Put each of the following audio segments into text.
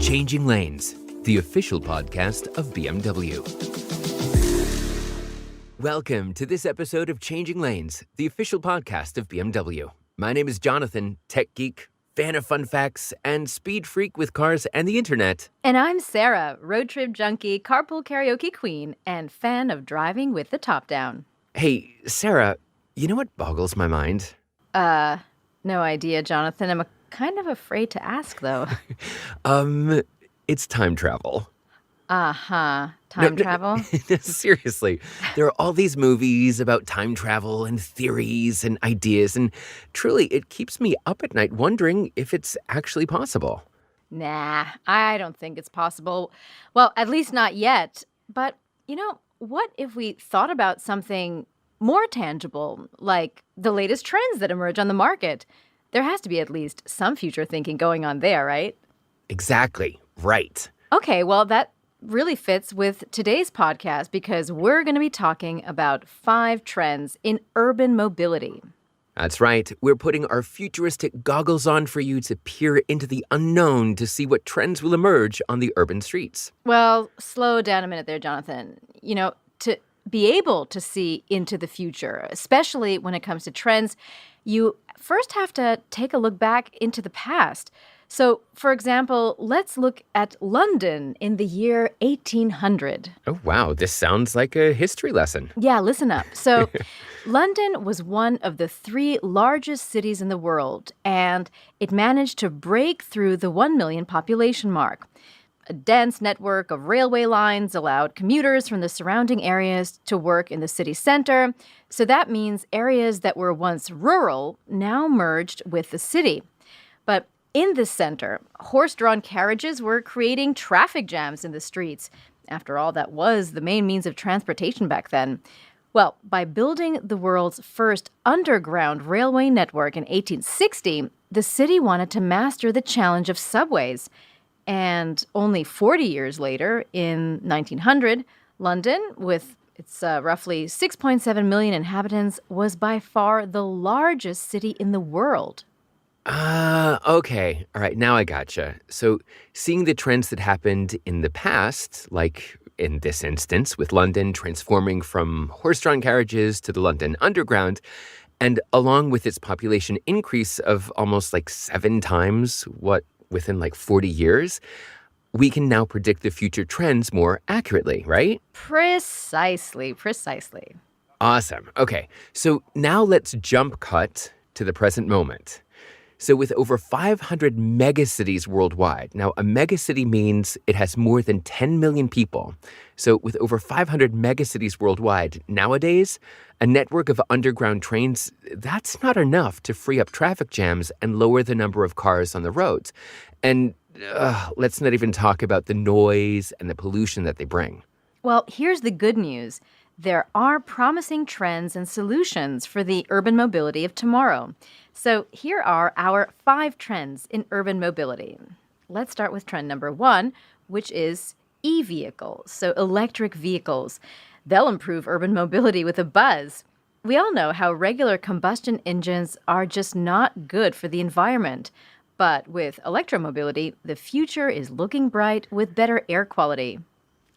Changing Lanes, the official podcast of BMW. Welcome to this episode of Changing Lanes, the official podcast of BMW. My name is Jonathan, tech geek, fan of fun facts, and speed freak with cars and the internet. And I'm Sarah, road trip junkie, carpool karaoke queen, and fan of driving with the top down. Hey, Sarah, you know what boggles my mind? No idea, Jonathan. I'm kind of afraid to ask, though. It's time travel. Time travel? Seriously, there are all these movies about time travel and theories and ideas, and truly, it keeps me up at night wondering if it's actually possible. Nah, I don't think it's possible. Well, at least not yet. But, what if we thought about something more tangible, like the latest trends that emerge on the market? There has to be at least some future thinking going on there, right? Exactly, right. Okay, well, that really fits with today's podcast because we're going to be talking about 5 trends in urban mobility. That's right. We're putting our futuristic goggles on for you to peer into the unknown to see what trends will emerge on the urban streets. Well, slow down a minute there, Jonathan. To be able to see into the future, especially when it comes to trends, you first have to take a look back into the past. So, for example, let's look at London in the year 1800. Oh, wow. This sounds like a history lesson. Yeah, listen up. So, London was one of the 3 largest cities in the world, and it managed to break through the 1 million population mark. A dense network of railway lines allowed commuters from the surrounding areas to work in the city center. So that means areas that were once rural now merged with the city. But in the center, horse-drawn carriages were creating traffic jams in the streets. After all, that was the main means of transportation back then. Well, by building the world's first underground railway network in 1860, the city wanted to master the challenge of subways. And only 40 years later, in 1900, London, with its roughly 6.7 million inhabitants, was by far the largest city in the world. Okay. All right, now I gotcha. So seeing the trends that happened in the past, like in this instance with London transforming from horse-drawn carriages to the London Underground, and along with its population increase of almost 7 times within 40 years, we can now predict the future trends more accurately, right? Precisely. Awesome. Okay, so now let's jump cut to the present moment. So with over 500 megacities worldwide, now a megacity means it has more than 10 million people. So with over 500 megacities worldwide, nowadays, a network of underground trains, that's not enough to free up traffic jams and lower the number of cars on the roads. And let's not even talk about the noise and the pollution that they bring. Well, here's the good news. There are promising trends and solutions for the urban mobility of tomorrow. So here are our 5 trends in urban mobility. Let's start with trend number 1, which is e-vehicles, so electric vehicles. They'll improve urban mobility with a buzz. We all know how regular combustion engines are just not good for the environment. But with electromobility, the future is looking bright with better air quality.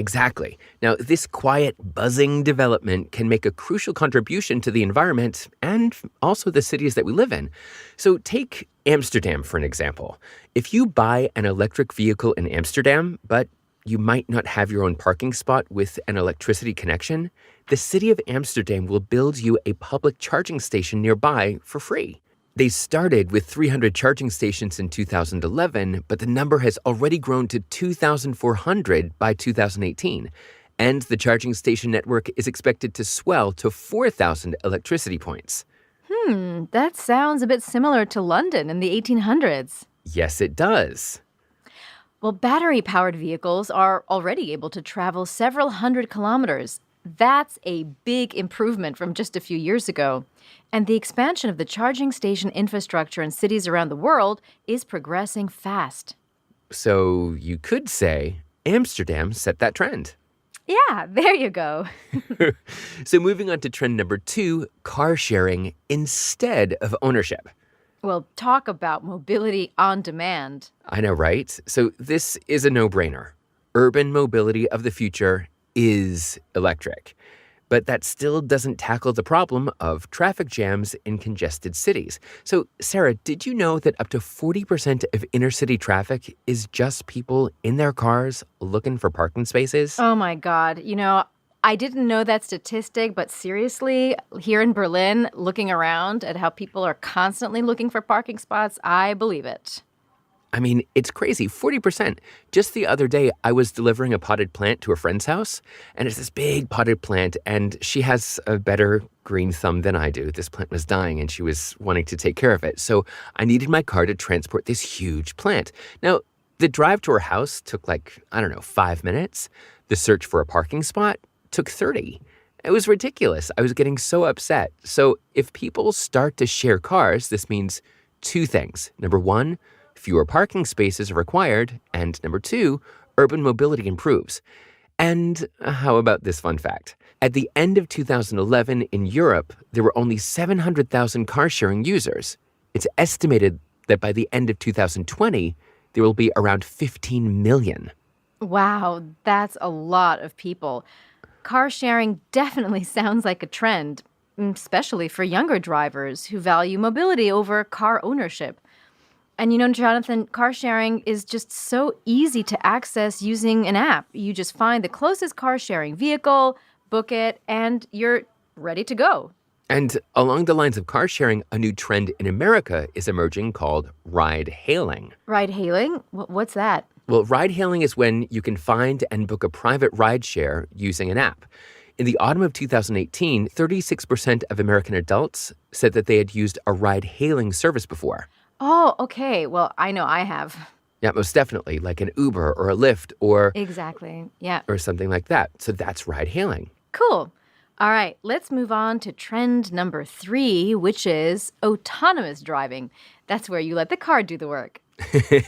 Exactly. Now, this quiet, buzzing development can make a crucial contribution to the environment and also the cities that we live in. So take Amsterdam for an example. If you buy an electric vehicle in Amsterdam, but you might not have your own parking spot with an electricity connection, the city of Amsterdam will build you a public charging station nearby for free. They started with 300 charging stations in 2011, but the number has already grown to 2,400 by 2018. And the charging station network is expected to swell to 4,000 electricity points. That sounds a bit similar to London in the 1800s. Yes, it does. Well, battery-powered vehicles are already able to travel several hundred kilometers. That's a big improvement from just a few years ago. And the expansion of the charging station infrastructure in cities around the world is progressing fast. So you could say Amsterdam set that trend. Yeah, there you go. So moving on to trend number 2, car sharing instead of ownership. Well, talk about mobility on demand. I know, right? So this is a no-brainer. Urban mobility of the future is electric. But that still doesn't tackle the problem of traffic jams in congested cities. So, Sarah, did you know that up to 40% of inner city traffic is just people in their cars looking for parking spaces? Oh my God. I didn't know that statistic, but seriously, here in Berlin, looking around at how people are constantly looking for parking spots, I believe it. I mean, it's crazy. 40%. Just the other day, I was delivering a potted plant to a friend's house, and it's this big potted plant, and she has a better green thumb than I do. This plant was dying, and she was wanting to take care of it. So I needed my car to transport this huge plant. Now, the drive to her house took 5 minutes. The search for a parking spot took 30. It was ridiculous. I was getting so upset. So if people start to share cars, this means two things. Number one, fewer parking spaces are required, and number two, urban mobility improves. And how about this fun fact? At the end of 2011 in Europe, there were only 700,000 car-sharing users. It's estimated that by the end of 2020, there will be around 15 million. Wow, that's a lot of people. Car sharing definitely sounds like a trend, especially for younger drivers who value mobility over car ownership. And Jonathan, car sharing is just so easy to access using an app. You just find the closest car sharing vehicle, book it, and you're ready to go. And along the lines of car sharing, a new trend in America is emerging called ride hailing. Ride hailing? What's that? Well, ride hailing is when you can find and book a private ride share using an app. In the autumn of 2018, 36% of American adults said that they had used a ride hailing service before. Oh, okay. Well, I know I have. Yeah, most definitely, like an Uber or a Lyft or Exactly. Yeah. something like that. So that's ride hailing. Cool. All right, let's move on to trend number 3, which is autonomous driving. That's where you let the car do the work.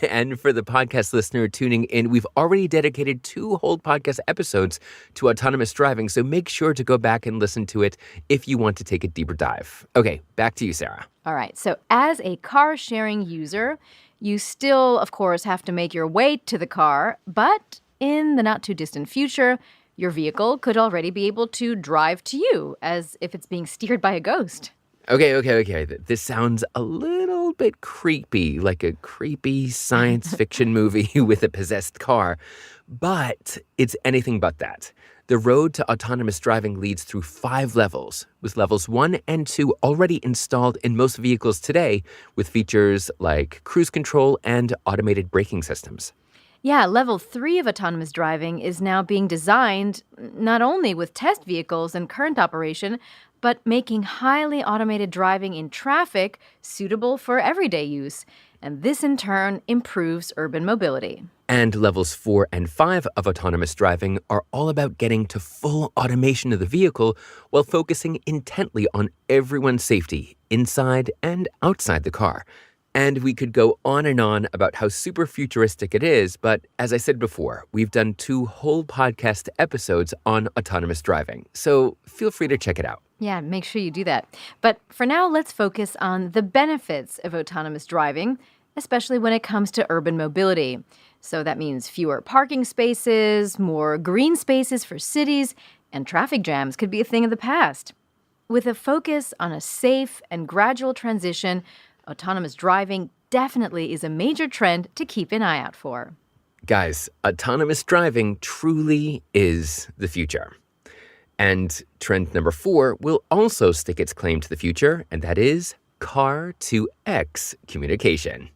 And for the podcast listener tuning in, we've already dedicated 2 whole podcast episodes to autonomous driving, so make sure to go back and listen to it if you want to take a deeper dive. Okay, back to you, Sarah. All right, so as a car sharing user, you still, of course, have to make your way to the car, but in the not too distant future, your vehicle could already be able to drive to you as if it's being steered by a ghost. Okay. This sounds a little bit creepy, like a creepy science fiction movie with a possessed car. But it's anything but that. The road to autonomous driving leads through 5 levels, with levels 1 and 2 already installed in most vehicles today, with features like cruise control and automated braking systems. Yeah, level 3 of autonomous driving is now being designed not only with test vehicles and current operation, but making highly automated driving in traffic suitable for everyday use. And this, in turn, improves urban mobility. And levels 4 and 5 of autonomous driving are all about getting to full automation of the vehicle while focusing intently on everyone's safety inside and outside the car. And we could go on and on about how super futuristic it is, but as I said before, we've done 2 whole podcast episodes on autonomous driving, so feel free to check it out. Yeah, make sure you do that. But for now, let's focus on the benefits of autonomous driving, especially when it comes to urban mobility. So that means fewer parking spaces, more green spaces for cities, and traffic jams could be a thing of the past. With a focus on a safe and gradual transition, autonomous driving definitely is a major trend to keep an eye out for. Guys, autonomous driving truly is the future. And trend number 4 will also stick its claim to the future, and that is car-to-X communication.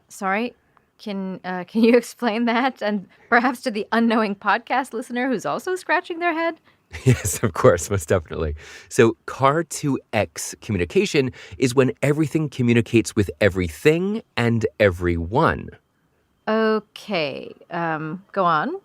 Sorry, can you explain that? And perhaps to the unknowing podcast listener who's also scratching their head? Yes, of course, most definitely. So car-to-X communication is when everything communicates with everything and everyone. Okay, go on.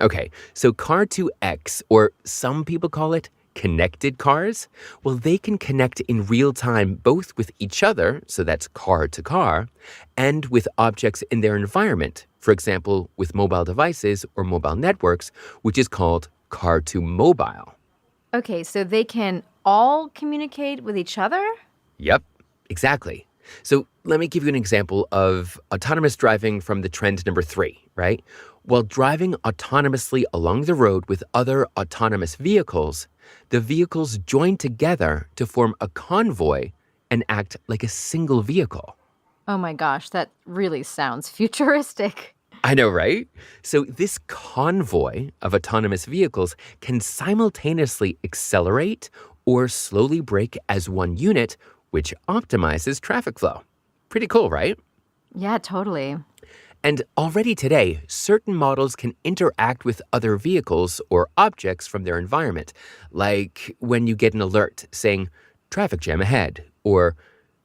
Okay, so car-to-X, or some people call it connected cars, well, they can connect in real time both with each other, so that's car to car, and with objects in their environment, for example, with mobile devices or mobile networks, which is called car to mobile. Okay, so they can all communicate with each other? Yep, exactly. So let me give you an example of autonomous driving from the trend number 3, right? While driving autonomously along the road with other autonomous vehicles, the vehicles join together to form a convoy and act like a single vehicle. Oh my gosh, that really sounds futuristic. I know, right? So this convoy of autonomous vehicles can simultaneously accelerate or slowly brake as one unit, which optimizes traffic flow. Pretty cool, right? Yeah, totally. And already today, certain models can interact with other vehicles or objects from their environment, like when you get an alert saying, traffic jam ahead, or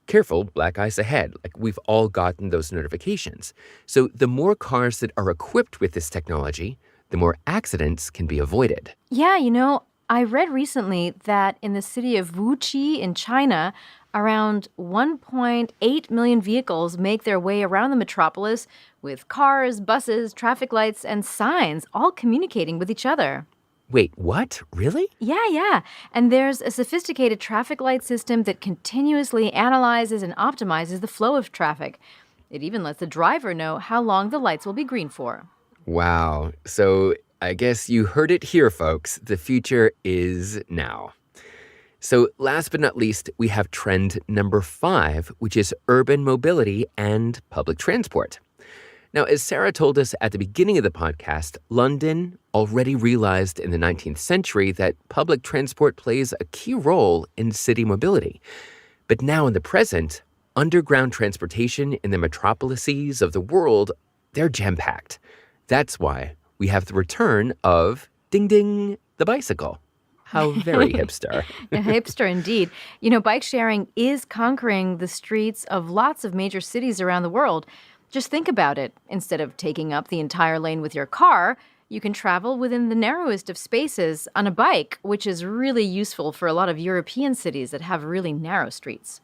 careful, black ice ahead. Like we've all gotten those notifications. So the more cars that are equipped with this technology, the more accidents can be avoided. Yeah, I read recently that in the city of Wuxi in China, around 1.8 million vehicles make their way around the metropolis with cars, buses, traffic lights, and signs all communicating with each other. Wait, what? Really? Yeah. And there's a sophisticated traffic light system that continuously analyzes and optimizes the flow of traffic. It even lets the driver know how long the lights will be green for. Wow. So I guess you heard it here, folks. The future is now. So last but not least, we have trend number 5, which is urban mobility and public transport. Now, as Sarah told us at the beginning of the podcast, London already realized in the 19th century that public transport plays a key role in city mobility. But now in the present, underground transportation in the metropolises of the world, they're jam-packed. That's why we have the return of Ding Ding, the bicycle. How very hipster. A hipster indeed. Bike sharing is conquering the streets of lots of major cities around the world. Just think about it. Instead of taking up the entire lane with your car, you can travel within the narrowest of spaces on a bike, which is really useful for a lot of European cities that have really narrow streets.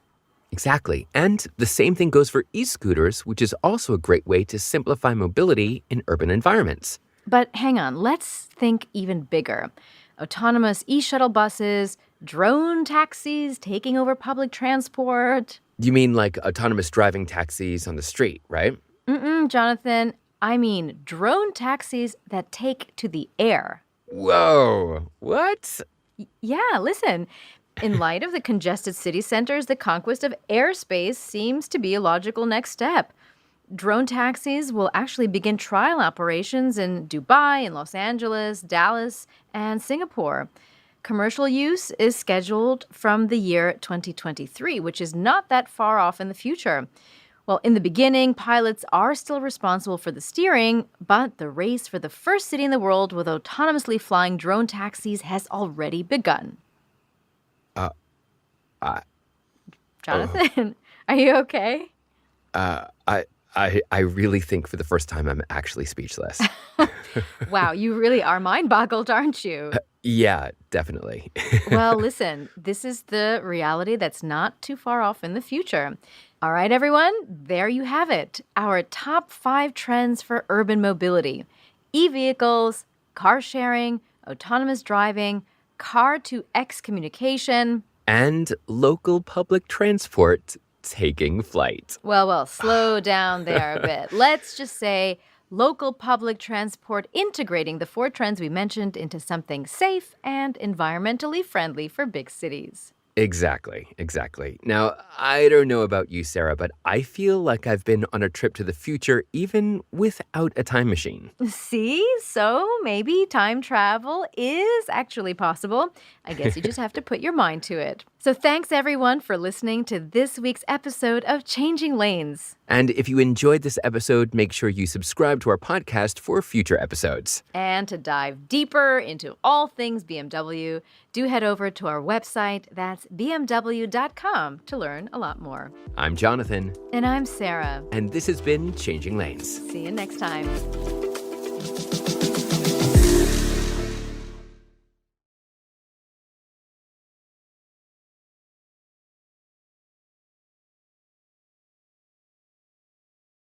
Exactly. And the same thing goes for e-scooters, which is also a great way to simplify mobility in urban environments. But hang on, let's think even bigger. Autonomous e-shuttle buses, drone taxis taking over public transport. You mean like autonomous driving taxis on the street, right? Jonathan. I mean drone taxis that take to the air. Whoa, what? Yeah, listen. In light of the congested city centers, the conquest of airspace seems to be a logical next step. Drone taxis will actually begin trial operations in Dubai, in Los Angeles, Dallas, and Singapore. Commercial use is scheduled from the year 2023, which is not that far off in the future. Well, in the beginning, pilots are still responsible for the steering, but the race for the first city in the world with autonomously flying drone taxis has already begun. Jonathan, are you okay? I really think for the first time I'm actually speechless. Wow, you really are mind-boggled, aren't you? Yeah, definitely. Well, listen, this is the reality that's not too far off in the future. All right, everyone, there you have it. Our top 5 trends for urban mobility. E-vehicles, car sharing, autonomous driving, car-to-X communication. And local public transport taking flight. Well, slow down there a bit. Let's just say local public transport integrating the 4 trends we mentioned into something safe and environmentally friendly for big cities. Exactly. Now, I don't know about you, Sarah, but I feel like I've been on a trip to the future even without a time machine. See? So maybe time travel is actually possible. I guess you just have to put your mind to it. So thanks, everyone, for listening to this week's episode of Changing Lanes. And if you enjoyed this episode, make sure you subscribe to our podcast for future episodes. And to dive deeper into all things BMW, do head over to our website. That's bmw.com to learn a lot more. I'm Jonathan. And I'm Sarah. And this has been Changing Lanes. See you next time.